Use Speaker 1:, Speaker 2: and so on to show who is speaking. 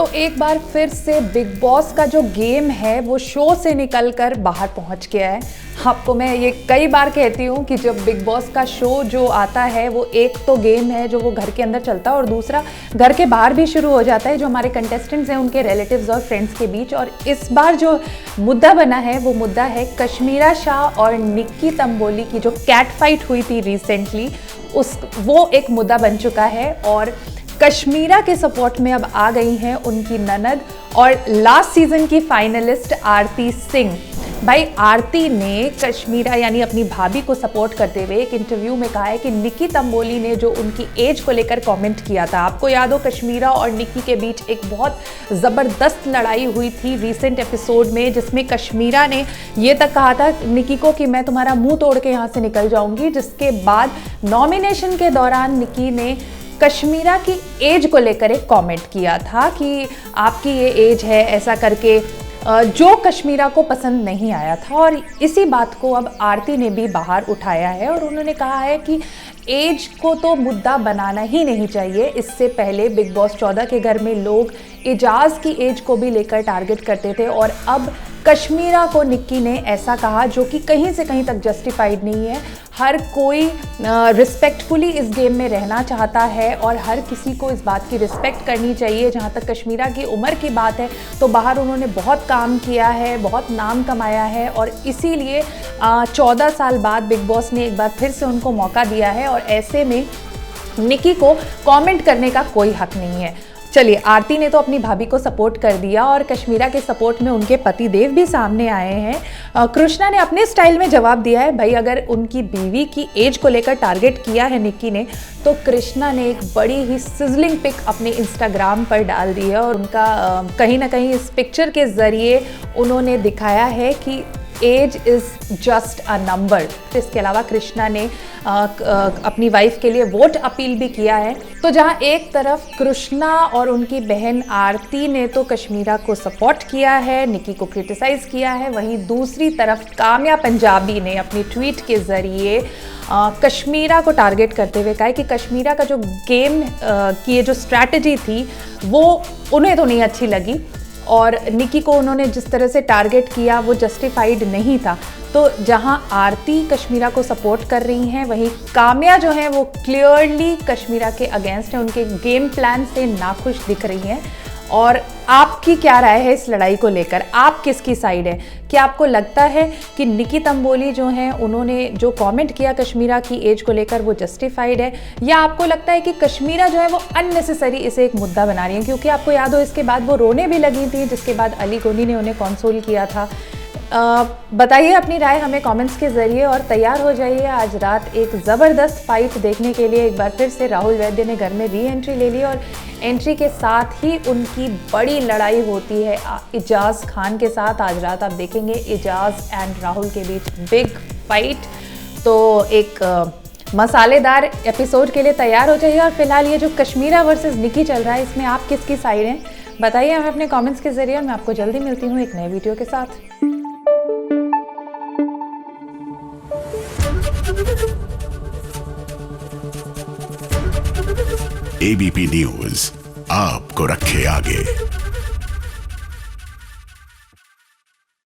Speaker 1: तो एक बार फिर से बिग बॉस का जो गेम है वो शो से निकलकर बाहर पहुंच गया है। आपको मैं ये कई बार कहती हूँ कि जब बिग बॉस का शो जो आता है वो एक तो गेम है जो वो घर के अंदर चलता है और दूसरा घर के बाहर भी शुरू हो जाता है, जो हमारे कंटेस्टेंट्स हैं उनके रिलेटिव्स और फ्रेंड्स के बीच। और इस बार जो मुद्दा बना है वो मुद्दा है कश्मीरा शाह और निक्की तंबोली की जो कैट फाइट हुई थी रिसेंटली, वो एक मुद्दा बन चुका है। और कश्मीरा के सपोर्ट में अब आ गई हैं उनकी ननद और लास्ट सीजन की फाइनलिस्ट आरती सिंह। भाई आरती ने कश्मीरा यानी अपनी भाभी को सपोर्ट करते हुए एक इंटरव्यू में कहा है कि निक्की तंबोली ने जो उनकी एज को लेकर कमेंट किया था, आपको याद हो कश्मीरा और निक्की के बीच एक बहुत ज़बरदस्त लड़ाई हुई थी रीसेंट एपिसोड में, जिसमें कश्मीरा ने ये तक कहा था निक्की को कि मैं तुम्हारा मुंह तोड़ के यहाँ से निकल जाऊंगी। जिसके बाद नॉमिनेशन के दौरान निक्की ने कश्मीरा की एज को लेकर एक कमेंट किया था कि आपकी ये एज है, ऐसा करके, जो कश्मीरा को पसंद नहीं आया था। और इसी बात को अब आरती ने भी बाहर उठाया है और उन्होंने कहा है कि एज को तो मुद्दा बनाना ही नहीं चाहिए। इससे पहले बिग बॉस 14 के घर में लोग एजाज की एज को भी लेकर टारगेट करते थे और अब कश्मीरा को निक्की ने ऐसा कहा जो कि कहीं से कहीं तक जस्टिफाइड नहीं है। हर कोई रिस्पेक्टफुली इस गेम में रहना चाहता है और हर किसी को इस बात की रिस्पेक्ट करनी चाहिए। जहाँ तक कश्मीरा की उम्र की बात है तो बाहर उन्होंने बहुत काम किया है, बहुत नाम कमाया है और इसीलिए 14 साल बाद बिग बॉस ने एक बार फिर से उनको मौका दिया है और ऐसे में निक्की को कमेंट करने का कोई हक नहीं है। चलिए, आरती ने तो अपनी भाभी को सपोर्ट कर दिया और कश्मीरा के सपोर्ट में उनके पति देव भी सामने आए हैं। कृष्णा ने अपने स्टाइल में जवाब दिया है। भाई अगर उनकी बीवी की एज को लेकर टारगेट किया है निक्की ने, तो कृष्णा ने एक बड़ी ही सिजलिंग पिक अपने इंस्टाग्राम पर डाल दी है और उनका कहीं ना कहीं इस पिक्चर के ज़रिए उन्होंने दिखाया है कि age is just a number. इसके अलावा कृष्णा ने अपनी वाइफ के लिए वोट अपील भी किया है। तो जहां एक तरफ कृष्णा और उनकी बहन आरती ने तो कश्मीरा को सपोर्ट किया है, निक्की को क्रिटिसाइज़ किया है, वहीं दूसरी तरफ काम्या पंजाबी ने अपनी ट्वीट के ज़रिए कश्मीरा को टारगेट करते हुए कहा है कि कश्मीरा का जो गेम की जो स्ट्रैटेजी थी वो उन्हें तो नहीं अच्छी लगी और निक्की को उन्होंने जिस तरह से टारगेट किया वो जस्टिफाइड नहीं था। तो जहां आरती कश्मीरा को सपोर्ट कर रही हैं, वहीं काम्या जो है वो क्लियरली कश्मीरा के अगेंस्ट है, उनके गेम प्लान से नाखुश दिख रही हैं। और आपकी क्या राय है इस लड़ाई को लेकर? आप किसकी साइड है? क्या आपको लगता है कि निक्की तंबोली जो हैं उन्होंने जो कमेंट किया कश्मीरा की एज को लेकर वो जस्टिफाइड है, या आपको लगता है कि कश्मीरा जो है वो अननेसेसरी इसे एक मुद्दा बना रही है? क्योंकि आपको याद हो इसके बाद वो रोने भी लगी थी, जिसके बाद अली गोनी ने उन्हें कंसोल किया था। बताइए अपनी राय हमें कमेंट्स के ज़रिए और तैयार हो जाइए आज रात एक ज़बरदस्त फाइट देखने के लिए। एक बार फिर से राहुल वैद्य ने घर में री एंट्री ले ली और एंट्री के साथ ही उनकी बड़ी लड़ाई होती है एजाज खान के साथ। आज रात आप देखेंगे एजाज एंड राहुल के बीच बिग फाइट। तो एक मसालेदार एपिसोड के लिए तैयार हो जाइए। और फिलहाल ये जो कश्मीरा वर्सेस निक्की चल रहा है, इसमें आप किसकी साइड हैं बताइए हमें अपने कमेंट्स के ज़रिए। मैं आपको जल्दी मिलती हूँ एक नए वीडियो के साथ।
Speaker 2: एबीपी न्यूज आपको रखे आगे।